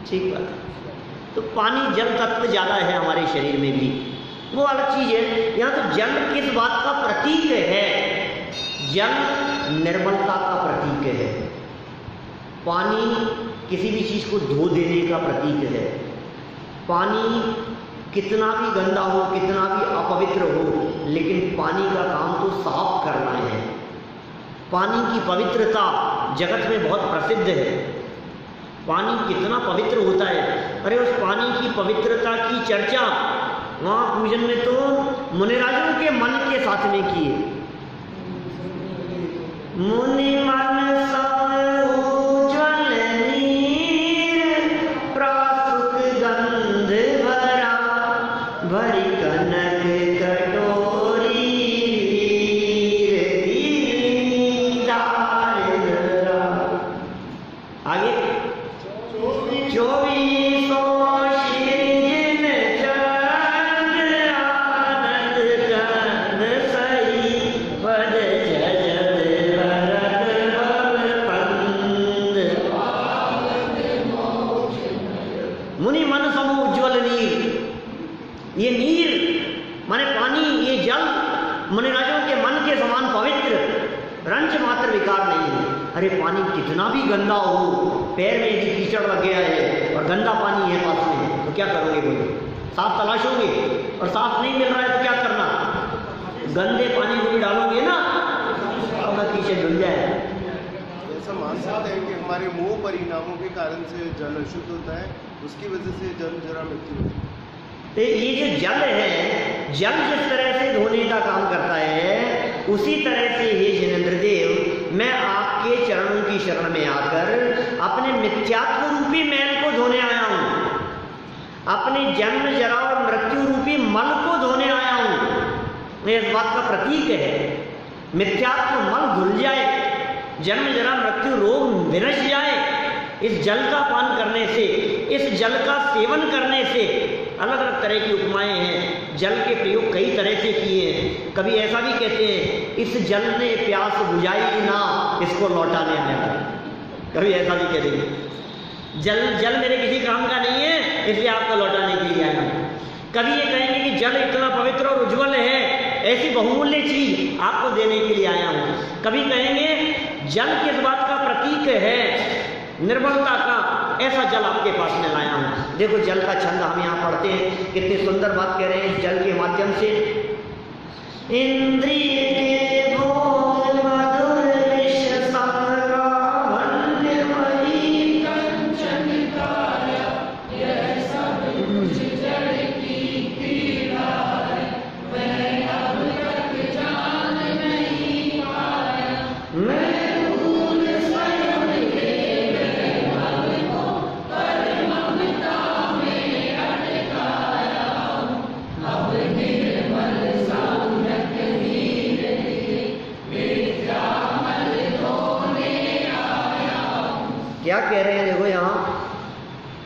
ठीक बात। तो पानी जल तत्व ज़्यादा है हमारे शरीर में भी, वो अलग चीज़ है। यहाँ तो जल किस बात का प्रतीक है? जल निर्मलता का प्रतीक है। पानी किसी भी चीज़ को धो देने का प्रतीक है। पानी कितना भी गंदा हो, कितना भी अपवित्र हो, लेकिन पानी का काम तो साफ करना है। पानी की पवित्रता जगत में बहुत प्रसिद्ध है। पानी कितना पवित्र होता है, अरे उस पानी की पवित्रता की चर्चा वहाँ पूजन में तो मुनिराजों के मन के साथ में की है। मुनि मन सब उज्ज्वल नीर, प्रासुक गंध भरा, भरी कनक कटोरी, दीदार धरा। आगे 2400 शीजिन चंद, आनंद कंद सही, पद जजत भरत भव पंद। मुनि मन समूह उज्ज्वल नीर, ये नीर माने पानी, ये जल मुनिराजों के मन के समान पवित्र, रंच मात्र विकार नहीं है। अरे पानी कितना भी गंदा हो, पैर में यदि कीचड़ लग गया है और गंदा पानी है पास में, तो क्या करोगे बोलो? साफ तलाशोगे और साफ नहीं मिल रहा है तो क्या करना? गंदे पानी को भी डालोगे ना, अपना कीचड़ धुल जाए। ऐसा मान सकते हैं कि हमारे मोह परिणामों के कारण से जल अशुद्ध होता है, उसकी वजह से जल जरा मृत्यु होती है। तो ये जो जल है, जल जिस तरह से धोने का काम करता है, उसी तरह से हे जिनेंद्र देव, मैं आपके चरणों की शरण में आकर अपने मिथ्यात्व रूपी मैल को धोने आया हूँ, अपने जन्म जरा और मृत्यु रूपी मल को धोने आया हूँ। ये इस बात का प्रतीक है। मिथ्यात्व मल धुल जाए, जन्म जरा मृत्यु रोग विनश जाए। इस जल का पान करने से, इस जल का सेवन करने से, अलग अलग तरह की उपमाएं हैं। जल के प्रयोग कई तरह से किए हैं। कभी ऐसा भी कहते हैं, इस जल ने प्यास बुझाई ना, इसको लौटाने आया। कभी ऐसा भी कह देंगे, जल मेरे किसी काम का नहीं है, इसलिए आपको लौटाने के लिए आया हूं। कभी ये कहेंगे कि जल इतना पवित्र और उज्ज्वल है, ऐसी बहुमूल्य चीज आपको देने के लिए आया हूं। कभी कहेंगे जल किस बात का प्रतीक है, निर्मलता का, ऐसा जल आपके पास में लाया हूं। देखो जल का छंद हम यहाँ पढ़ते हैं, कितनी सुंदर बात कह रहे हैं इस जल के माध्यम से। इंद्रिय के भोग मधुर विष समगा, वन्यमयी कंचन काया, यह सब कुछ जल की क्रीड़ा है, मैं अब तक जान नहीं पाया। मैं क्या कह रहे हैं? देखो यहाँ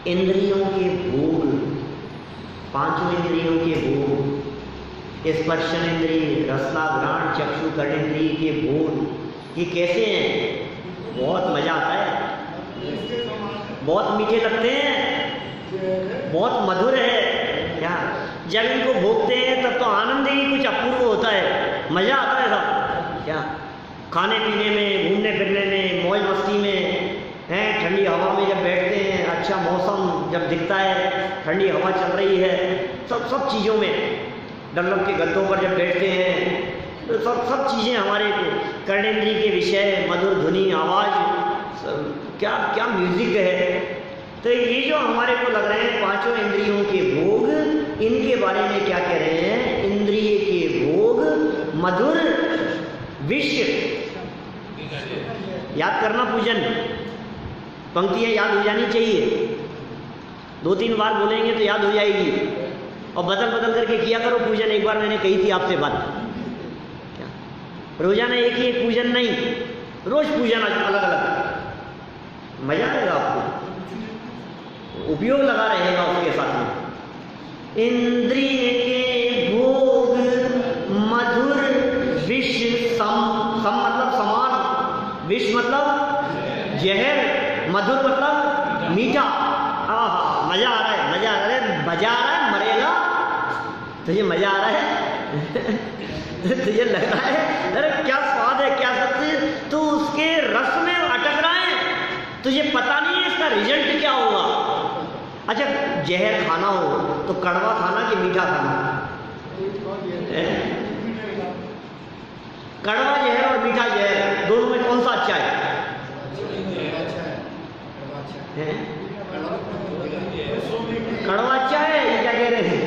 इंद्रियों के भोग, पांचों इंद्रियों के भोग, स्पर्शन इंद्रिय, रसना घ्राण चक्षु कर्णेंद्रिय के भोग, ये कैसे हैं? बहुत मजा आता है, बहुत मीठे लगते हैं, बहुत मधुर है। क्या जब इनको भोगते हैं तब तो आनंद ही कुछ अपूर्व होता है, मजा आता है सब। क्या खाने पीने में, घूमने फिरने में, मौज मस्ती में हैं, ठंडी हवा में जब बैठते हैं, अच्छा मौसम जब दिखता है, ठंडी हवा चल रही है, सब चीज़ों में, डल्लब के गद्दों पर जब बैठते हैं, तो सब चीज़ें हमारे कर्णेंद्रिय के विषय, मधुर ध्वनि, आवाज़, क्या म्यूजिक है। तो ये जो हमारे को लग रहे हैं पांचों इंद्रियों के भोग, इनके बारे में क्या कह रहे हैं? इंद्रिय के भोग मधुर विष। याद करना पूजन, पंक्तियाँ याद हो जानी चाहिए, 2-3 बार बोलेंगे तो याद हो जाएगी। और बदल बदल करके किया करो पूजन। एक बार मैंने कही थी आपसे बात, क्या रोजाना एक ही एक पूजन नहीं, रोज पूजन अलग अलग, मजा आएगा आपको, उपयोग लगा रहेगा उसके साथ में। इंद्रिय के भोग मधुर विष सम मतलब समान, विष मतलब जहर, मधुर मतलब मीठा। आहा, मजा आ रहा है, मजा आ रहा है, मजा आ रहा है, मरेगा तुझे, मजा आ रहा है तुझे लग रहा है अरे क्या स्वाद है, क्या सत्य, तो उसके रस में अटक रहा है, तुझे पता नहीं है इसका रिजल्ट क्या होगा। अच्छा, जहर खाना हो तो कड़वा खाना कि मीठा खाना? कड़वा जहर और मीठा जहर दोनों में कौन सा अच्छा है? कड़वा अच्छा है, ये क्या कह रहे हैं?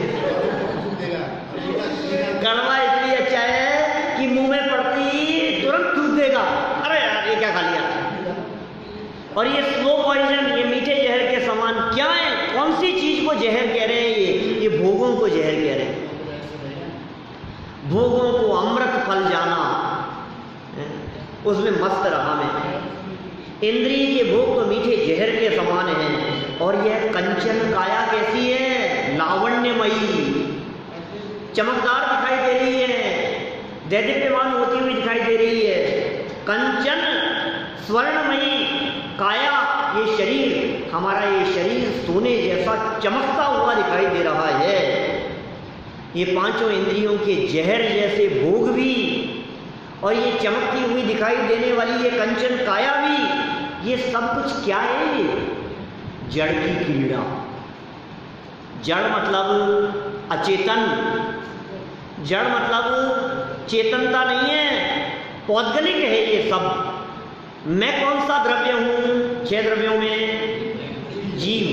कड़वा इसलिए अच्छा है कि मुंह में पड़ती ही तुरंत थूक देगा, अरे यार ये क्या खा लिया। और ये स्लो पॉइजन, ये मीठे जहर के समान क्या है? कौन सी चीज को जहर कह रहे हैं? ये भोगों को जहर कह रहे हैं। भोगों को अमृत फल जाना, उसमें मस्त रहा मैं। इंद्रिय के भोग तो मीठे जहर के समान हैं। और यह कंचन काया कैसी है? लावण्यमयी, चमकदार दिखाई दे रही है, दैदीप्यमान होती हुई दिखाई दे रही है। कंचन स्वर्णमयी काया, ये शरीर, हमारा ये शरीर सोने जैसा चमकता हुआ दिखाई दे रहा है। ये पांचों इंद्रियों के जहर जैसे भोग भी और ये चमकती हुई दिखाई देने वाली ये कंचन काया भी, ये सब कुछ क्या है? जड़ की क्रीड़ा। जड़ मतलब अचेतन, जड़ मतलब चेतनता नहीं है, पौद्गलिक है ये सब। मैं कौन सा द्रव्य हूं? 6 द्रव्यों में जीव।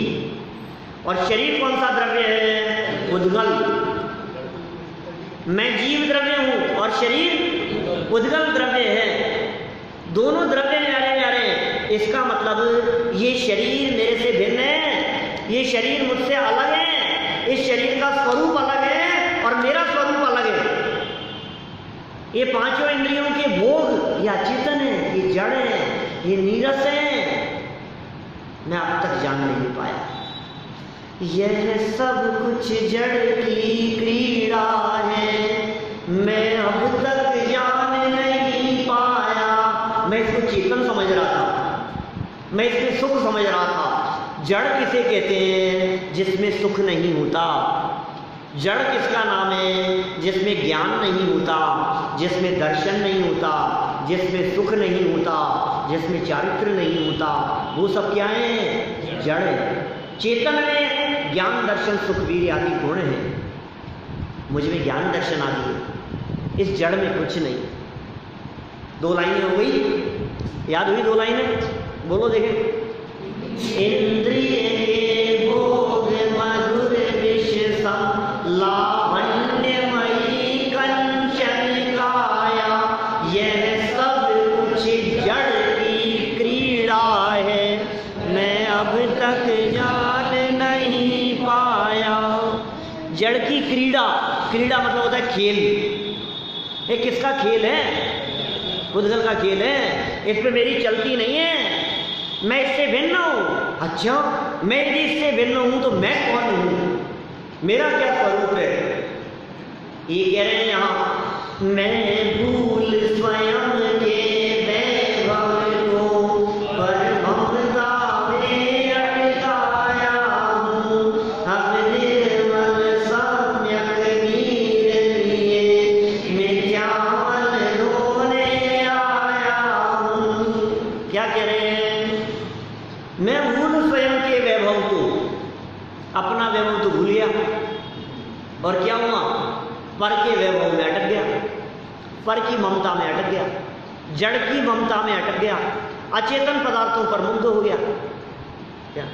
और शरीर कौन सा द्रव्य है? उद्गल। मैं जीव द्रव्य हूं और शरीर उद्गल द्रव्य है। दोनों द्रव्य न्यारे न्यारे हैं। इसका मतलब ये शरीर मेरे से भिन्न है, ये शरीर मुझसे अलग है, इस शरीर का स्वरूप अलग है और मेरा स्वरूप अलग है। ये पांचों इंद्रियों के भोग ये अचेतन है, ये जड़ है, ये नीरस है। मैं अब तक जान नहीं पाया। यह सब कुछ जड़ की क्रीड़ा है, मैं अब तक जान नहीं पाया। मैं इसको चेतन समझ रहा था, मैं इसमें सुख समझ रहा था। जड़ किसे कहते हैं? जिसमें सुख नहीं होता। जड़ किसका नाम है? जिसमें ज्ञान नहीं होता, जिसमें दर्शन नहीं होता, जिसमें सुख नहीं होता, जिसमें चारित्र नहीं होता, वो सब क्या है? जड़ है। चेतन में ज्ञान दर्शन सुख वीर्य आदि गुण है। मुझ में ज्ञान दर्शन आदि है, इस जड़ में कुछ नहीं। 2 लाइनें हो गई, याद हुई 2 लाइनें? बोलो देखें। इंद्रिय के भोग मधुर विष सम लावण्यमयी कंचन काया, यह सब कुछ जड़ की क्रीड़ा है, मैं अब तक जान नहीं पाया। जड़ की क्रीड़ा, क्रीड़ा मतलब होता है खेल। ये किसका खेल है? उद्गल का खेल है। इस पे मेरी चलती नहीं है, मैं इससे भिन्न हूं। अच्छा, मैं यदि इससे भिन्न हूं तो मैं कौन हूं? मेरा क्या स्वरूप है? ये कह रहे हैं यहां, मैं भूल स्वयं के वैभव को, पर ममता में अटकाया हूं। अब निर्मल सम्यक नीर लिए मिथ्यामल रोने आया हूं। क्या कह रहे हैं? मैं भूल स्वयं के वैभव को, अपना वैभव तो भूल गया और क्या हुआ? पर के वैभव में अटक गया, पर की ममता में अटक गया, जड़ की ममता में अटक गया, अचेतन पदार्थों पर मुग्ध हो गया। क्या?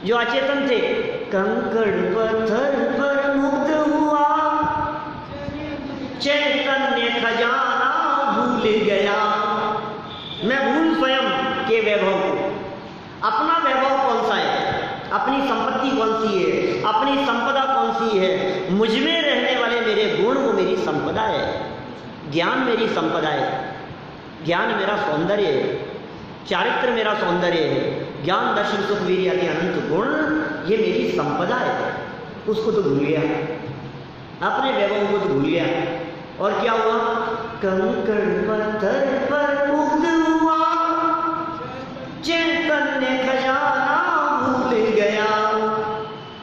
जो अचेतन थे, कंकड़ पत्थर पर मुग्ध हुआ, चैतन्य खजाना भूल गया। मैं भूल स्वयं के वैभव को। अपना वैभव कौन सा है? अपनी संपत्ति कौन सी है? अपनी संपदा कौन सी है? मुझ में रहने वाले मेरे गुण वो मेरी संपदा है। ज्ञान मेरी संपदा है, ज्ञान मेरा सौंदर्य है, चारित्र मेरा सौंदर्य है, ज्ञान दर्शन सुख वीर्य आदि अनंत गुण ये मेरी संपदा है। उसको तो भूल गया, अपने वैभव को तो भूल गया। और क्या हुआ? कंकड़ पत्थर पर मुग्ध हुआ, चैतन्य खजाना भूल गया।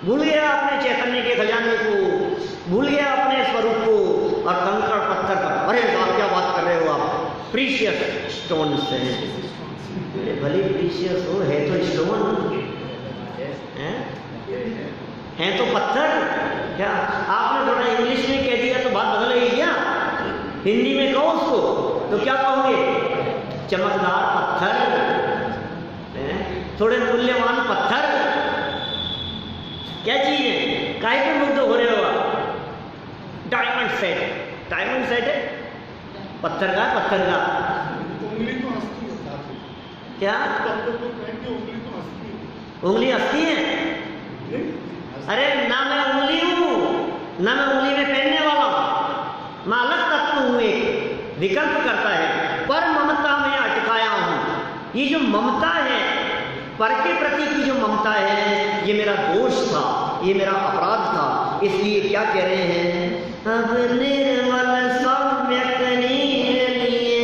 भूल गया अपने चैतन्य के खजाने को, भूल गया अपने स्वरूप को। और कंकड़ पत्थर पर, अरे साहब क्या बात कर रहे हो आप? प्रीशियस स्टोन से भले प्रीशियस हो, है तो स्टोन, है तो पत्थर। क्या आपने थोड़ा इंग्लिश में कह दिया तो बात बदल गई क्या? हिंदी में कहो उसको तो क्या कहोगे? चमकदार पत्थर, थोड़े मूल्यवान पत्थर। क्या चीज है? काहे के मुग्ध हो रहे हो आप? डायमंड सेट, डायमंड सेट है, पत्थर का, पत्थर का। उंगली तो हंसती है। क्या उंगली हंसती है? अरे ना मैं उंगली हूं, ना मैं उंगली में पहनने वाला हूं, मैं अलग तत्व हूं, एक विकल्प करता है, पर ममता में अटकाया हूं। ये जो ममता है, पर के प्रति की जो ममता है, ये मेरा दोष था, ये मेरा अपराध था। इसलिए क्या कह रहे हैं? अब निर्मल सम्यक नीर लिए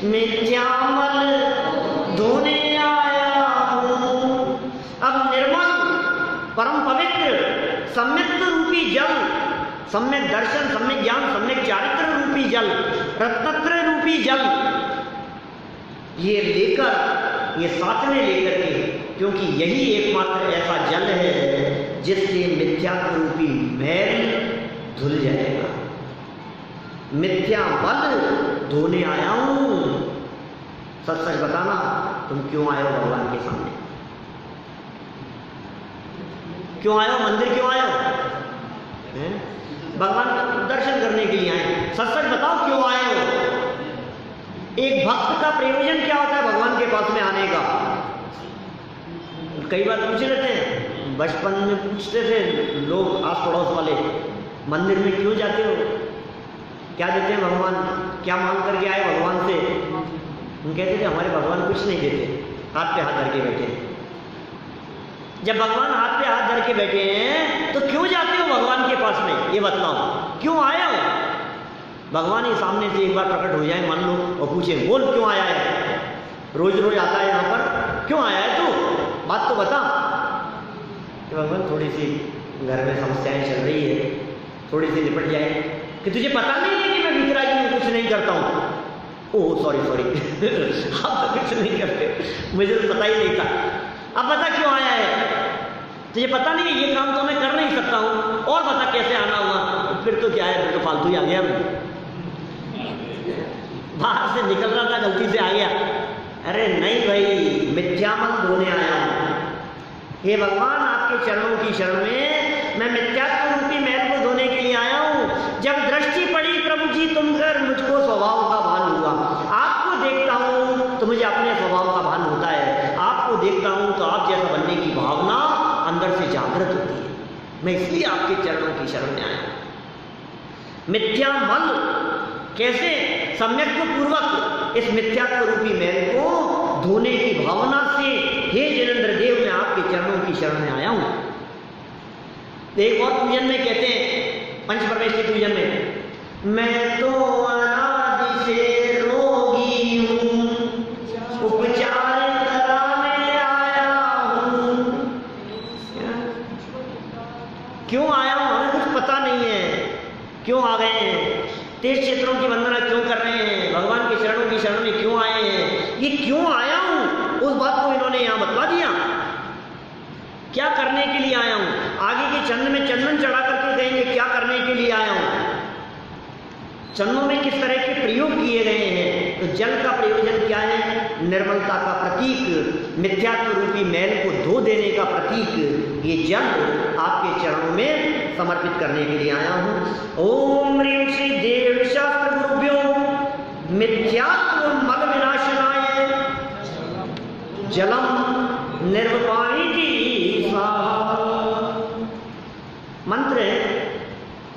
मिथ्यामल धोने आया हूं। अब निर्मल, परम पवित्र, सम्यक रूपी जल, सम्यक दर्शन, सम्यक ज्ञान, सम्यक चारित्र रूपी जल, रत्नत्र रूपी जल, ये लेकर, ये साथ में लेकर के, क्योंकि यही एकमात्र ऐसा जल है जिससे मिथ्यात्व रूपी मैल धुल जाएगा। मिथ्या मल धोने आया हूं। सच सच बताना, तुम क्यों आए हो भगवान के सामने? क्यों आए हो? मंदिर क्यों आए हो? भगवान दर्शन करने के लिए आए। सच सच बताओ क्यों आए हो? एक भक्त का प्रयोजन क्या होता है भगवान के पास में आने का? कई बार पूछ लेते हैं, बचपन में पूछते थे लोग, आस पड़ोस वाले, मंदिर में क्यों जाते हो? क्या देते हैं भगवान? क्या मांग करके आए भगवान से? हम कहते थे हमारे भगवान कुछ नहीं देते, हाथ पे हाथ धर के बैठे हैं। जब भगवान हाथ पे हाथ धर के बैठे हैं तो क्यों जाते हो भगवान के पास में? ये बतलाओ, क्यों आए हो? भगवान ही सामने से एक बार प्रकट हो जाए मान लो और पूछे, बोल क्यों आया है? रोज रोज आता है यहाँ पर, क्यों आया है तू? बात तो बता। कि भगवान थोड़ी सी घर में समस्याएं चल रही है, थोड़ी सी निपट जाए। कि तुझे पता नहीं है कि मैं वितरागी हूँ, कुछ नहीं करता हूँ? ओह सॉरी सॉरी आप तो कुछ नहीं करते, मुझे तो पता ही नहीं था। अब बता क्यों आया है? तुझे पता नहीं है ये काम तो मैं कर नहीं सकता हूँ, और बता कैसे आना हुआ? फिर तो क्या है, फिर तो फालतू ही आ गया, बाहर से निकल रहा था गलती से आ गया। अरे नहीं भाई, मिथ्यामल धोने आया हूं। हे भगवान, आपके चरणों की शरण में मैं मिथ्यात्व रूपी मैल को धोने के लिए आया हूं। जब दृष्टि पड़ी प्रभु जी तुम पर, मुझको स्वभाव का भान हुआ। आपको देखता हूं तो मुझे अपने स्वभाव का भान होता है, आपको देखता हूं तो आप जैसा बनने की भावना अंदर से जागृत होती है। मैं इसलिए आपके चरणों की शरण में आया हूं। मिथ्यामल कैसे? सम्यक पूर्वक इस मिथ्यात्व रूपी मैल को धोने की भावना से, हे जिनेंद्र देव, मैं आपके चरणों की शरण में आया हूं। एक और पूजन में कहते हैं, पंच परमेश के पूजन में, मैं तो अनादि से रोगी हूं, उपचार कराने आया हूं। क्यों आया हूं? हमें कुछ पता नहीं है क्यों आ गए हैं, तीर्थ क्षेत्रों की वंदना क्यों कर रहे हैं, भगवान के चरणों की शरण में क्यों आए हैं, ये क्यों आया हूं, उस बात को इन्होंने यहां बतला दिया। क्या करने के लिए आया हूं? आगे के चंद में चंदन चढ़ा करके कहेंगे क्या करने के लिए आया हूं, चंदों में किस तरह के प्रयोग किए गए हैं। तो जल का प्रयोजन क्या है? निर्मलता का प्रतीक, मिथ्यात्व रूपी मैल को धो देने का प्रतीक। ये जल आपके चरणों में समर्पित करने के लिए आया हूं। ओम ह्रीं श्री देव शास्त्र गुरुभ्यो मिथ्यात्व मल विनाशनाय जलम निर्वपाणिति स्वाहा। मंत्र है,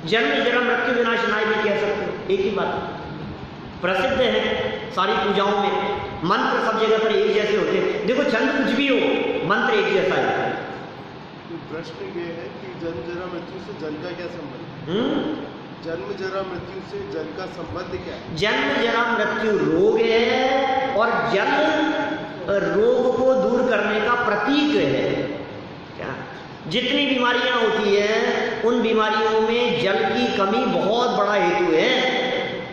जन्म जन्म मृत्यु विनाशनाय भी कह सकते हो, एक ही बात। प्रसिद्ध है सारी पूजाओं में, मंत्र सब जगह पर एक जैसे होते हैं। देखो छंद कुछ भी हो, मंत्र एक जैसा है। प्रश्न ये है कि जन्म जरा मृत्यु से जल का क्या संबंध? जन्म जरा मृत्यु से जल का संबंध क्या है? जन्म जरा मृत्यु रोग है और जल रोग को दूर करने का प्रतीक है। क्या जितनी बीमारियां होती है उन बीमारियों में जल की कमी बहुत बड़ा हेतु है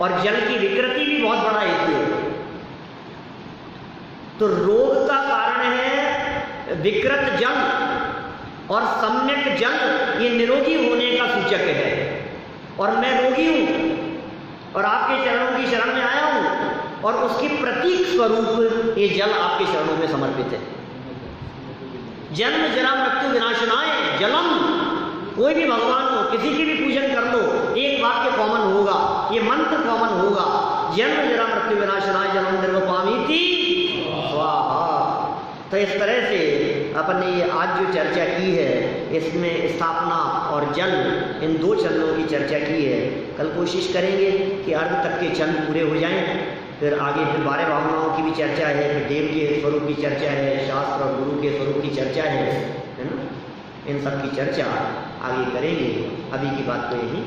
और जल की विकृति भी बहुत बड़ा हेतु है। तो रोग का कारण है विकृत जल और सम्यक जल, ये निरोगी होने का सूचक है। और मैं रोगी हूं और आपके चरणों की शरण में आया हूं और उसकी प्रतीक स्वरूप ये जल आपके चरणों में समर्पित है। जन्म जरा मृत्यु विनाशनाय जलम, कोई भी भगवान को किसी की भी पूजन कर लो, एक वाक्य कॉमन होगा, ये मंत्र कॉमन होगा, जन्म जरा मृत्यु विनाशनाय जलम निर्वपामीति स्वाहा। तो इस तरह से अपन ने ये आज जो चर्चा की है, इसमें स्थापना और जल, इन दो चरणों की चर्चा की है। कल कोशिश करेंगे कि अर्ध तक के चंद पूरे हो जाएं, फिर आगे फिर 12 भावनाओं की भी चर्चा है, फिर देव के स्वरूप की चर्चा है, शास्त्र और गुरु के स्वरूप की चर्चा है ना। इन सब की चर्चा आगे करेंगे। अभी की बात तो यही